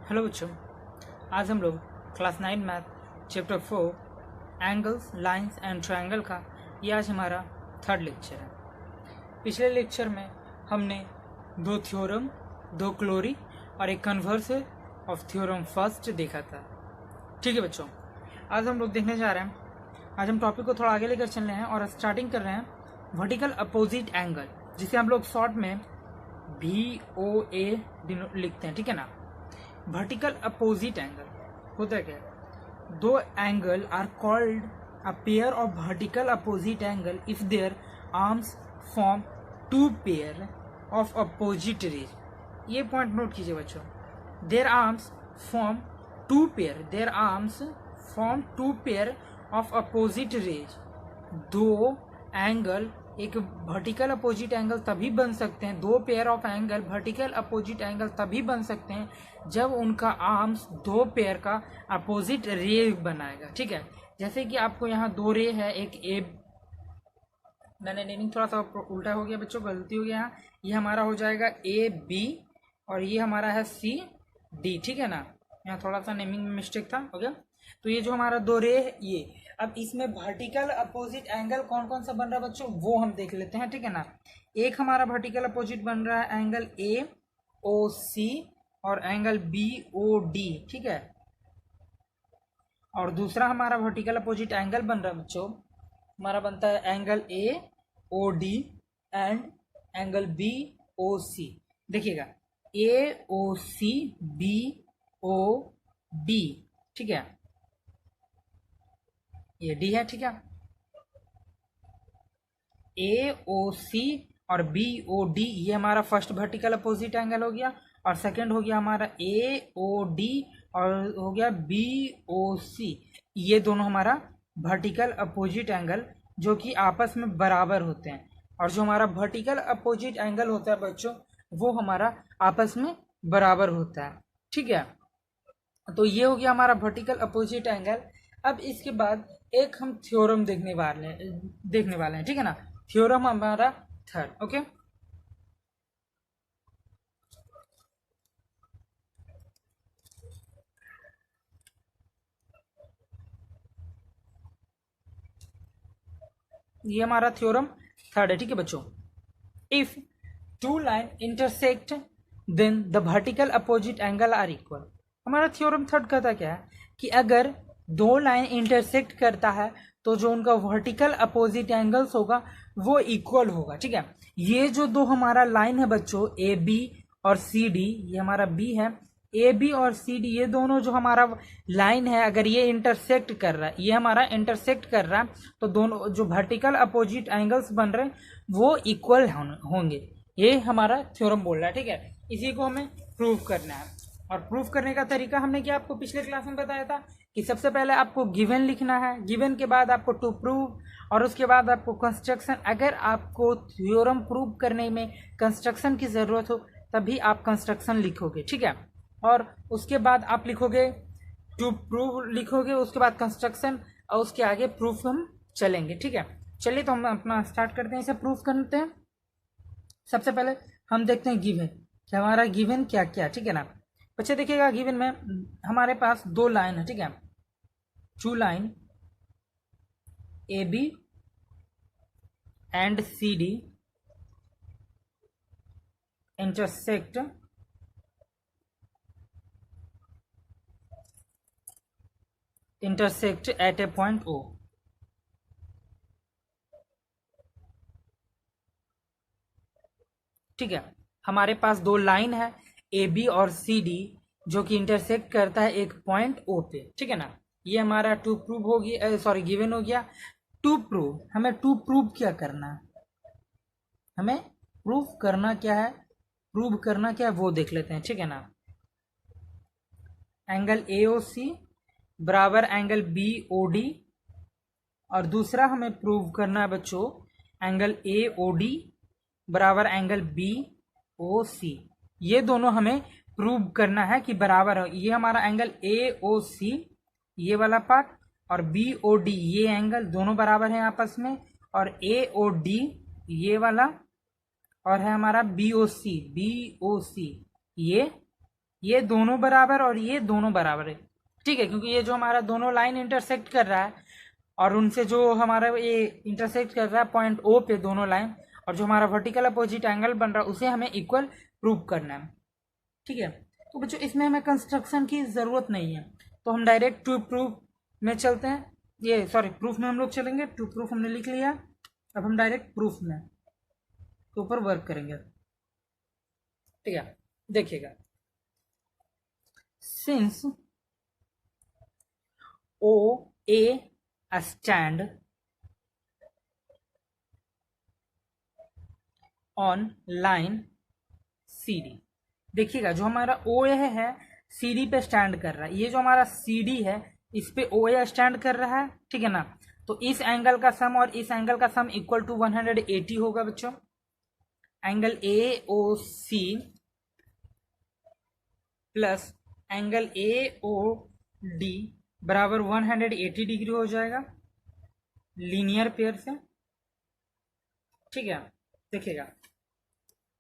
Hello बच्चों, आज हम लोग class 9 math chapter 4 angles, lines and triangle का ये आज हमारा थर्ड लेक्चर है। पिछले लेक्चर में हमने दो थ्योरम, दो क्लोरी और एक कन्वर्स ऑफ थ्योरम फर्स्ट देखा था। ठीक है बच्चों, आज हम लोग देखने जा रहे हैं, आज हम टॉपिक को थोड़ा आगे लेकर चल रहे हैं और स्टार्टिंग कर रहे हैं वर्टिकल अपोजिट एंगल, जिसे हम लोग शॉर्ट में VOA लिखते हैं। ठीक है ना। वर्टिकल अपोजिट एंगल होता क्या है? दो angle are called a pair of vertical opposite angle if their arms form two pair of opposite rays. ये पॉइंट नोट कीजिए बच्चों, their arms form two pair, their arms form two pair of opposite rays. दो angle एक vertical opposite angle तभी बन सकते हैं, दो pair of angle vertical opposite angle तभी बन सकते हैं जब उनका आर्म्स दो पेयर का अपोजिट रे बनाएगा। ठीक है, जैसे कि आपको यहाँ दो रे है, एक ए, मैंने नेमिंग थोड़ा सा उल्टा हो गया बच्चों, गलती हो गया यहाँ। ये हमारा हो जाएगा AB और ये हमारा है CD। ठीक है ना, यहाँ थोड़ा सा नेमिंग में मिस्टेक था, हो गया। तो ये जो हमारा दो रे है ये, अब इसमें वर्टिकल अपोजिट एंगल कौन कौन सा बन रहा है बच्चों वो हम देख लेते हैं। ठीक है ना, एक हमारा वर्टिकल अपोजिट बन रहा है एंगल AOC और एंगल BOD। ठीक है, और दूसरा हमारा वर्टिकल अपोजिट एंगल बन रहा है बच्चों, हमारा बनता है angle AOD and angle BOC। देखिएगा AOC BOD, ठीक है, ये D है। ठीक है, AOC और BOD ये हमारा फर्स्ट वर्टिकल अपोजिट एंगल हो गया, और सेकंड हो गया हमारा AOD और हो गया BOC। ये दोनों हमारा वर्टिकल अपोजिट एंगल जो कि आपस में बराबर होते हैं, और जो हमारा वर्टिकल अपोजिट एंगल होता है बच्चों वो हमारा आपस में बराबर होता है। ठीक है, तो ये हो गया हमारा वर्टिकल अपोजिट एंगल। अब इसके बाद एक हम थ्योरम देखने वाले हैं। ठीक है ना, थ्योरम हमारा थर्ड। ओके, ये हमारा थ्योरम थर्ड है। ठीक है बच्चों, if two line intersect then the vertical opposite angle are equal. हमारा थ्योरम थर्ड कहता क्या है कि अगर दो लाइन इंटरसेक्ट करता है तो जो उनका वर्टिकल अपोजिट एंगल्स होगा वो इक्वल होगा। ठीक है, ये जो दो हमारा लाइन है बच्चों AB और CD, ये हमारा B है, AB और CD ये दोनों जो हमारा लाइन है अगर ये इंटरसेक्ट कर रहा है, ये हमारा इंटरसेक्ट कर रहा है, तो दोनों जो वर्टिकल अपोजिट एंगल्स बन रहे हैं वो इक्वल होंगे। ये हमारा थ्योरम बोल रहा है। ठीक है, इसी को हमें प्रूव करना है, और प्रूफ करने का तरीका हमने क्या आपको पिछले क्लास में बताया था कि सबसे पहले आपको गिवन लिखना है, गिवन के बाद आपको टू प्रूव, और उसके बाद आपको कंस्ट्रक्शन। अगर आपको थ्योरम प्रूव करने में कंस्ट्रक्शन की ज़रूरत हो तभी आप कंस्ट्रक्शन लिखोगे। ठीक है, और उसके बाद आप लिखोगे टू प्रूव, लिखोगे उसके बाद कंस्ट्रक्शन, और उसके आगे प्रूफ हम चलेंगे। ठीक है, चलिए तो हम अपना स्टार्ट करते हैं, इसे प्रूफ करते हैं। सबसे पहले हम देखते हैं गिवन कि हमारा गिवन क्या क्या। ठीक है ना बच्चे, देखिएगा गिवन में हमारे पास दो लाइन है। ठीक है, two line AB and CD intersect at a point O। ठीक है, हमारे पास दो लाइन है AB और CD जो कि इंटरसेक्ट करता है एक पॉइंट O पे। ठीक है ना, ये हमारा टू प्रूव हो गया, सॉरी गिवन हो गया। टू प्रूव, हमें टू प्रूव क्या करना है, हमें प्रूफ करना क्या है, प्रूव करना क्या है वो देख लेते हैं। ठीक है ना, एंगल AOC बराबर एंगल BOD, और दूसरा हमें प्रूव करना है बच्चों एंगल AOD बराबर एंगल BOC। ये दोनों हमें प्रूव करना है कि बराबर है। ये हमारा एंगल AOC ये वाला पार्ट और BOD ये एंगल दोनों बराबर हैं आपस में, और AOD ये वाला, और है हमारा BOC ये ये दोनों बराबर और ये दोनों बराबर है, ठीक है, क्योंकि ये जो हमारा दोनों लाइन इंटरसेक्ट कर रहा है और उनसे जो हमारा ये इंटरसेक्ट कर रहा है पॉइंट ओ पे दोनों लाइन, और जो हमारा वर्टिकल अपोजिट एंगल बन रहा है उसे हमें इक्वल प्रूव करना है, ठीक है। तो बच्चों इसमें हमें कंस्ट्रक्शन की ज़रूरत नहीं है, तो हम डायरेक्ट टू प्रूफ में चलते हैं, ये सॉरी प्रूफ में हम लोग चलेंगे। टू प्रूफ हमने लिख लिया, अब हम डायरेक्ट प्रूफ में के ऊपर वर्क करेंगे, ठीक है। देखिएगा, since O A stand on line C D, देखिएगा जो हमारा ओ ए है सी डी पे स्टैंड कर रहा है, ये जो हमारा सी डी है इस पे ओ ए स्टैंड कर रहा है, ठीक है ना। तो इस एंगल का सम और इस एंगल का सम इक्वल टू 180 होगा बच्चों। Angle A O C plus angle A O D बराबर 180 डिग्री हो जाएगा लीनियर पेयर से, ठीक है। देखिएगा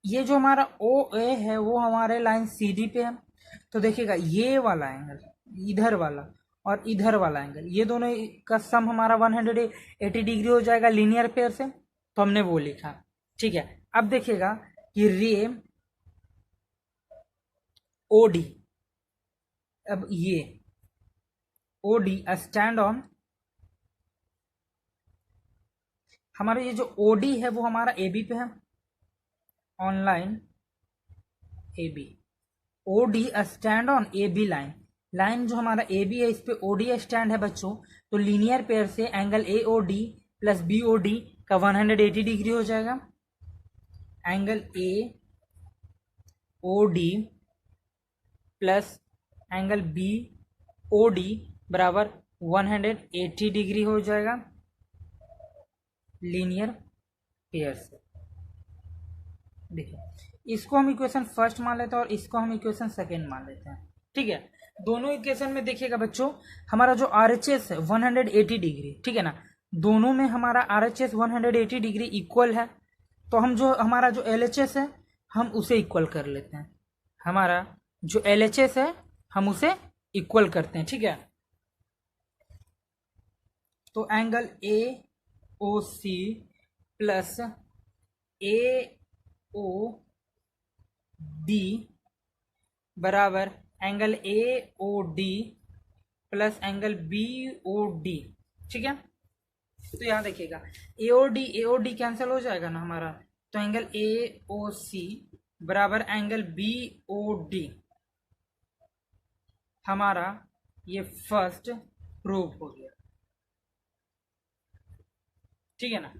ये जो हमारा ओ ए है वो हमारे लाइन सी डी पे है, तो देखिएगा ये वाला एंगल, इधर वाला और इधर वाला एंगल, ये दोनों का सम हमारा 180 डिग्री हो जाएगा लीनियर पेयर से, तो हमने वो लिखा, ठीक है। अब देखिएगा कि रे ओ डी, अब ये ओ डी स्टैंड ऑन, हमारा ये जो ओ डी है वो हमारा ए बी पे है, on line A B, O D stand on A B line, line जो हमारा ए बी है इस पे ओ डी स्टैंड है बच्चों, तो लीनियर पेयर से angle A O D plus B O D का 180 डिग्री हो जाएगा। Angle A O D plus angle B O D बराबर 180 डिग्री हो जाएगा लीनियर पेयर से। देखिए इसको हम इक्वेशन फर्स्ट मान लेते हैं और इसको हम इक्वेशन सेकेंड मान लेते हैं, ठीक है। दोनों इक्वेशन में देखिएगा बच्चों हमारा जो आर एच एस है 180 डिग्री, ठीक है ना, दोनों में हमारा R H S 180 degree equal है, तो हम जो हमारा जो एल एच एस है हम उसे इक्वल कर लेते हैं, हमारा जो एल एच एस है हम उसे इक्वल करते हैं, ठीक है। तो angle A O C plus A O D बराबर angle A O D plus angle B O D, ठीक है। तो यहाँ देखिएगा ए ओ डी कैंसिल हो जाएगा ना हमारा, तो एंगल ए ओ सी बराबर एंगल बी ओ डी हमारा ये फर्स्ट प्रूव हो गया, ठीक है ना।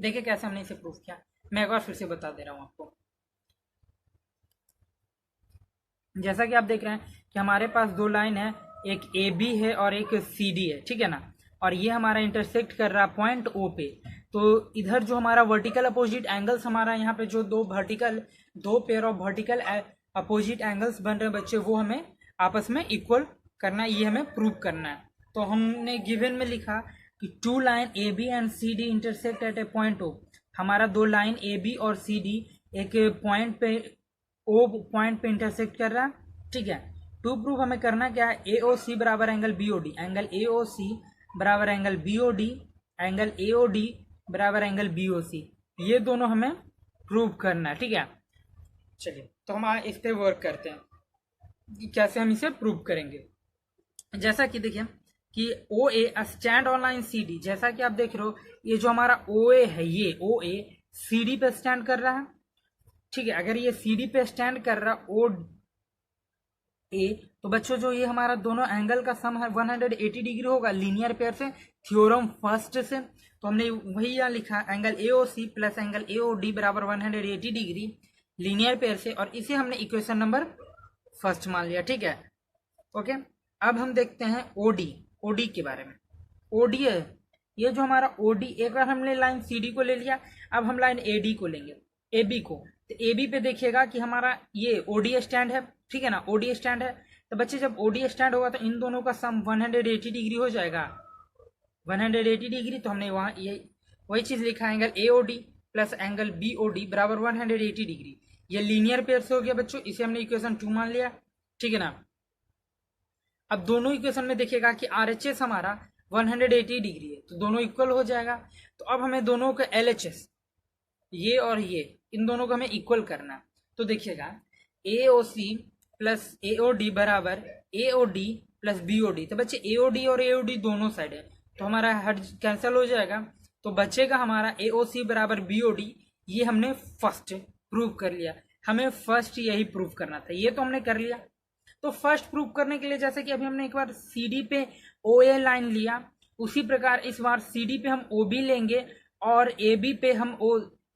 देखिए कैसे हमने इसे प्रूफ किया, मैं एक बार फिर से बता दे रहा हूं आपको। जैसा कि आप देख रहे हैं कि हमारे पास दो लाइन है, एक ए बी है और एक सी डी है, ठीक है ना, और ये हमारा इंटरसेक्ट कर रहा है पॉइंट ओ पे, तो इधर जो हमारा वर्टिकल अपोजिट एंगल्स हमारा यहाँ पे जो दो pair of vertical opposite angles बन रहे हैं बच्चे, वो हमें आपस में इक्वल करना है, ये हमें प्रूव करना है। तो हमने गिवन में लिखा कि two line A B and C D intersect at a point O, हमारा दो लाइन ए बी और सी डी एक पॉइंट पे ओ पॉइंट पे इंटरसेक्ट कर रहा है, ठीक है। टू प्रूफ हमें करना क्या है, ए ओ सी बराबर angle B O D, angle A O C बराबर angle B O D, angle A O D बराबर एंगल बी ओ सी, ये दोनं हमें प्रूव करना है, ठीक है। चलिए तो हम इस पे वर्क करते हैं कैसे हम इसे प्रूव करेंगे। जैसा कि देखिए कि O A stand on line C D, जैसा कि आप देख रहे हो ये जो हमारा ओ ए है ये ओ ए सी डी पे स्टैंड कर रहा है, ठीक है। अगर ये सी डी पे स्टैंड कर रहा ओ ए, तो बच्चों जो ये हमारा दोनों एंगल का सम है 180 डिग्री होगा लीनियर पेयर से, थ्योरम फर्स्ट से, तो हमने वही यहाँ लिखा angle A O C plus angle A O D बराबर 180 डिग्री लीनियर पेयर से, और इसे हमने इक्वेशन नंबर फर्स्ट मान लिया, ठीक है। ओके, अब हम देखते हैं ओडी के बारे में। ओडी है ये जो हमारा ओडी, एक बार हमने लाइन सी डी को ले लिया, अब हम लाइन ए डी को लेंगे, ए बी को। तो ए बी पे देखिएगा कि हमारा ये ओडी स्टैंड है, ठीक है ना, ओडी स्टैंड है। तो बच्चे जब ओडी स्टैंड होगा तो इन दोनों का सम 180 डिग्री हो जाएगा, 180 डिग्री। तो हमने वहाँ ये वही चीज़ लिखा, angle A O D plus angle B O D बराबर 180 डिग्री। ये लीनियर पेयर से हो गया बच्चों, इसे हमने इक्वेशन 2 मान लिया, ठीक है ना। अब दोनों इक्वेशन में देखिएगा कि RHS हमारा 180 डिग्री है, तो दोनों इक्वल हो जाएगा। तो अब हमें दोनों का LHS, ये और ये, इन दोनों को हमें इक्वल करना। तो देखिएगा AOC प्लस AOD बराबर AOD प्लस BOD। तो बच्चे AOD और AOD दोनों साइड है, तो हमारा हट कैंसिल हो जाएगा। तो बचेगा हमारा AOC बराबर BOD। ये हमने फर्स्ट प्रूव कर लिया, हमें फर्स्ट यही प्रूव करना था, ये तो हमने कर लिया। तो फर्स्ट प्रूव करने के लिए जैसे कि अभी हमने एक बार CD पे OA लाइन लिया, उसी प्रकार इस बार CD पे हम OB लेंगे और AB पे हम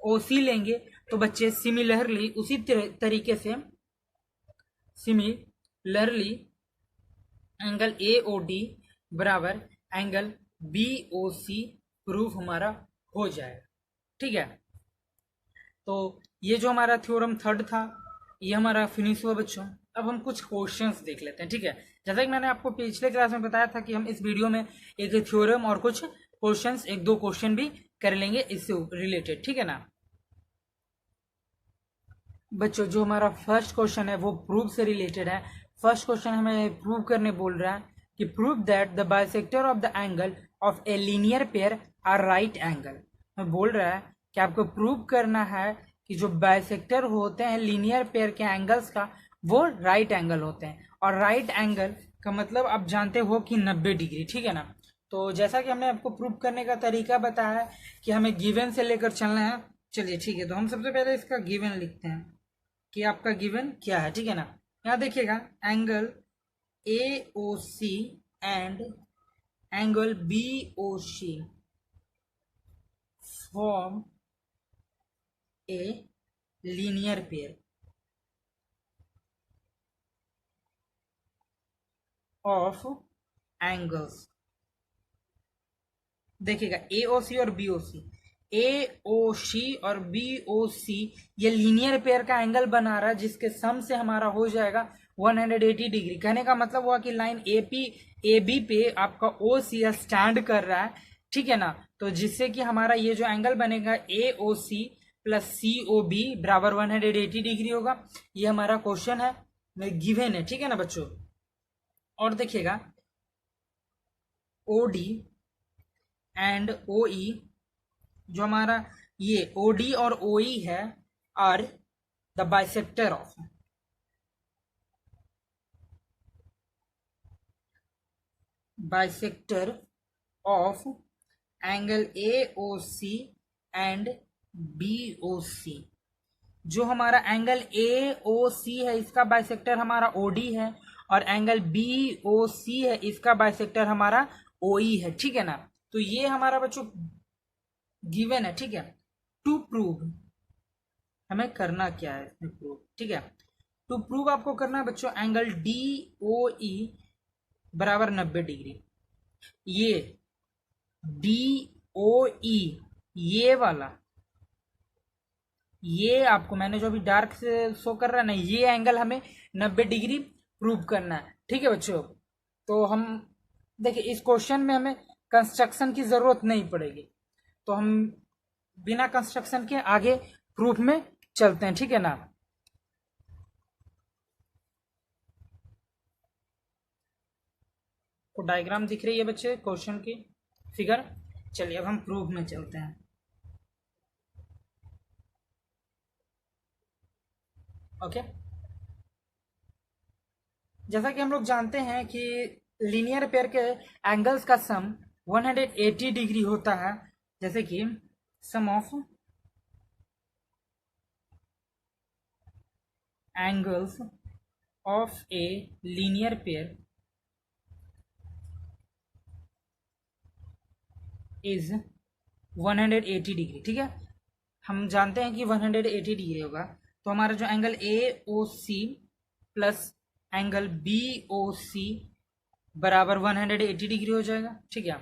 OC लेंगे। तो बच्चे सिमिलरली उसी तरीके से सिमिलरली एंगल AOD बराबर एंगल BOC प्रूफ हमारा हो जाएगा, ठीक है। तो ये जो हमारा थ्योरम थर्ड था ये हमारा फिनिश हुआ बच्चों। अब हम कुछ क्वेश्चंस देख लेते हैं, ठीक है। जैसा कि मैंने आपको पिछले क्लास में बताया था कि हम इस वीडियो में एक थ्योरम और कुछ क्वेश्चंस, एक दो क्वेश्चन भी कर लेंगे इससे रिलेटेड, ठीक है ना बच्चों। जो हमारा फर्स्ट क्वेश्चन है वो प्रूफ से रिलेटेड है। फर्स्ट क्वेश्चन हमें प्रूव करने बोल रहा है कि prove that the bisector of the angle of a linear pair are right angle. मैं बोल रहा है कि आपको प्रूव करना है कि जो बाइसेक्टर होते हैं लीनियर पेयर के एंगल्स का, वो राइट एंगल होते हैं। और राइट एंगल का मतलब आप जानते हो कि 90 डिग्री, ठीक है ना। तो जैसा कि हमने आपको प्रूव करने का तरीका बताया है कि हमें गिवन से लेकर चलना है। चलिए ठीक है, तो हम सबसे पहले इसका गिवन लिखते हैं कि आपका गिवन क्या है, ठीक है ना। यहाँ देखिएगा angle AOC and angle BOC form A linear pair of angles. देखिएगा AOC और BOC, AOC और BOC ये लीनियर पेयर का एंगल बना रहा है, जिसके सम से हमारा हो जाएगा 180 डिग्री। कहने का मतलब हुआ कि लाइन AB पे आपका OC स्टैंड कर रहा है, ठीक है ना। तो जिससे कि हमारा ये जो एंगल बनेगा AOC प्लस COB बराबर 180 डिग्री होगा। ये हमारा क्वेश्चन है, गिवन है, ठीक है ना बच्चों। और देखिएगा OD एंड OE, जो हमारा ये OD और OE है, are the bisector of angle AOC and BOC। जो हमारा एंगल AOC है इसका बाइसेक्टर हमारा OD है, और एंगल BOC है इसका बाइसेक्टर हमारा OE है, ठीक है ना। तो ये हमारा बच्चों गिवन है, ठीक है। टू प्रूव हमें करना क्या है इसमें प्रूव, ठीक है। टू प्रूव आपको करना है बच्चों एंगल DOE बराबर 90 डिग्री। ये DOE ये वाला, ये आपको मैंने जो अभी डार्क से शो कर रहा है ना, ये एंगल हमें 90 डिग्री प्रूव करना है, ठीक है बच्चों। तो हम देखिए इस क्वेश्चन में हमें कंस्ट्रक्शन की जरूरत नहीं पड़ेगी, तो हम बिना कंस्ट्रक्शन के आगे प्रूफ में चलते हैं, ठीक है ना। तो डायग्राम दिख रही है बच्चे क्वेश्चन की फिगर। चलिए अब हम प्रूफ में चलते हैं, ओके। जैसा कि हम लोग जानते हैं कि लीनियर पेयर के एंगल्स का सम 180 डिग्री होता है। जैसे कि sum of angles of a linear pair is 180 degree, ठीक है। हम जानते हैं कि 180 डिग्री होगा, तो हमारा जो angle AOC plus angle BOC बराबर 180 डिग्री हो जाएगा, ठीक है।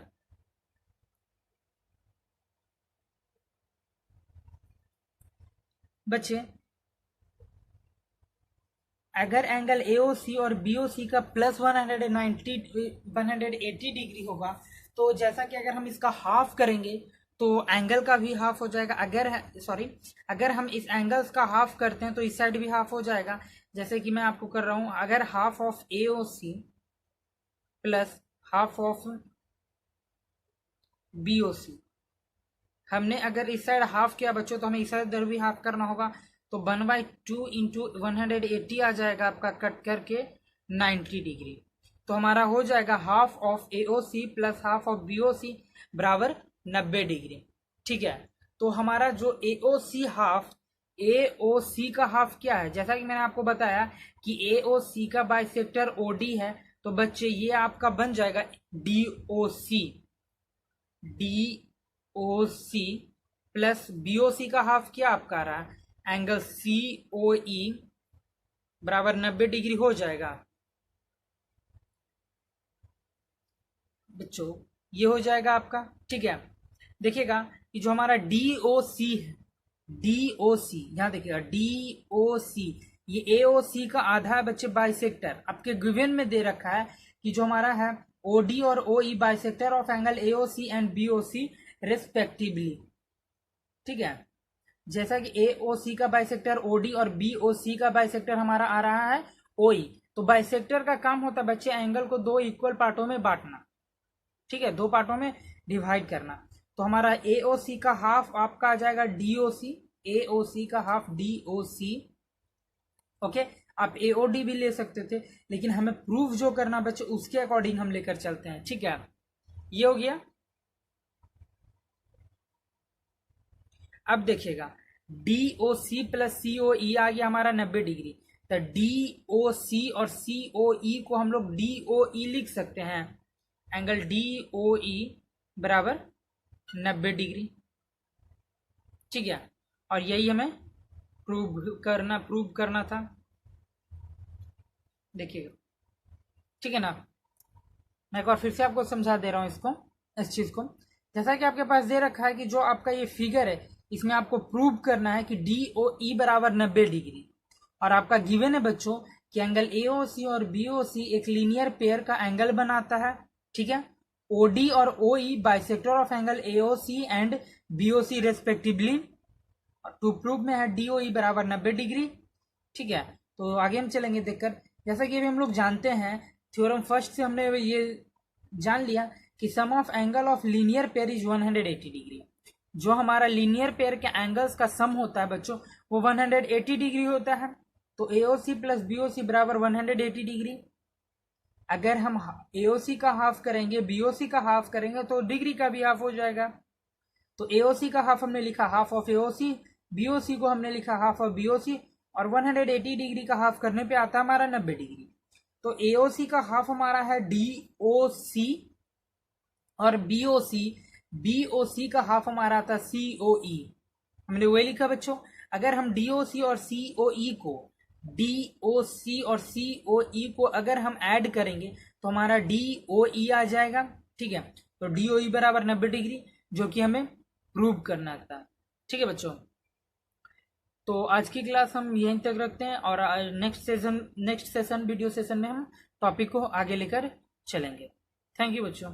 बच्चे अगर एंगल AOC और BOC का प्लस 180 डिग्री होगा, तो जैसा कि अगर हम इसका हाफ करेंगे तो एंगल का भी हाफ हो जाएगा। अगर हम इस एंगल्स का हाफ करते हैं तो इस साइड भी हाफ हो जाएगा। जैसे कि मैं आपको कर रहा हूं, अगर half of AOC plus half of BOC, हमने अगर इस साइड हाफ किया बच्चों तो हमें इस साइड इधर भी हाफ करना होगा। तो 1/2 इंटू 180 आ जाएगा आपका, कट करके 90 डिग्री। तो हमारा हो जाएगा half of AOC plus half of BOC बराबर 90 डिग्री। ठीक है, तो हमारा जो AOC का हाफ क्या है, जैसा कि मैंने आपको बताया कि AOC का बाइसेक्टर OD है। तो बच्चे ये आपका बन जाएगा DOC प्लस BOC का हाफ क्या आपका आ रहा है, एंगल COE बराबर 90 डिग्री हो जाएगा बच्चों, ये हो जाएगा आपका। ठीक है, देखिएगा कि जो हमारा DOC है, DOC यहां देखिएगा DOC, ये AOC का आधा है बच्चे बाइसेक्टर। आपके गिवन में दे रखा है कि जो हमारा है OD और OE bisector of angle AOC and BOC respectively. ठीक है, जैसा कि AOC का बाइसेक्टर OD और BOC का बाइसेक्टर हमारा आ रहा है OE। तो बाइसेक्टर का काम होता है बच्चे एंगल को दो इक्वल पार्टों में बांटना। ठीक है, दो पार्टों में डिवाइड करना। तो हमारा AOC का हाफ आपका आ जाएगा DOC, AOC का हाफ DOC। ओके, आप AOD भी ले सकते थे, लेकिन हमें प्रूफ जो करना बच्चे उसके अकॉर्डिंग हम लेकर चलते हैं। ठीक है, ये हो गया। अब देखिएगा DOC प्लस COE आ गया हमारा 90 डिग्री। तो DOC और COE को हम लोग DOE लिख सकते हैं, एंगल DOE बराबर 90 डिग्री। ठीक है, और यही हमें प्रूव करना था। देखिएगा, ठीक है ना, मैं एक बार फिर से आपको समझा दे रहा हूं इसको, इस चीज को। जैसा कि आपके पास दे रखा है कि जो आपका ये फिगर है इसमें आपको प्रूव करना है कि DOE बराबर 90 डिग्री, और आपका गिवन है बच्चों कि एंगल AOC और BOC एक लीनियर पेयर का एंगल बनाता है। ठीक है, OD और OE bisector of angle AOC and BOC respectively. To prove में है DOE बराबर 90 डिग्री। ठीक है, तो आगे हम चलेंगे देखकर। जैसा कि अभी हम लोग जानते हैं थ्योरम फर्स्ट से हमने ये जान लिया कि sum of angle of linear pair is 180 degree. जो हमारा लीनियर पेयर के एंगल्स का सम होता है बच्चों वो 180 डिग्री होता है। तो AOC प्लस BOC बराबर 180 डिग्री। अगर हम AOC का हाफ करेंगे BOC का हाफ करेंगे तो डिग्री का भी हाफ हो जाएगा। तो AOC का हाफ हमने लिखा हाफ ऑफ AOC, BOC को हमने लिखा हाफ ऑफ BOC, और 180 डिग्री का हाफ करने पे आता है हमारा 90 डिग्री। तो AOC का हाफ हमारा है DOC, और BOC का हाफ हमारा आता है COE। हमने वही लिखा बच्चों। अगर हम DOC और COE को अगर हम ऐड करेंगे तो हमारा DOE आ जाएगा। ठीक है, तो DOE बराबर 90 डिग्री, जो कि हमें प्रूव करना था। ठीक है बच्चों, तो आज की क्लास हम यहीं तक रखते हैं, और नेक्स्ट सेशन वीडियो सेशन में हम टॉपिक को आगे लेकर चलेंगे। थैंक यू बच्चों।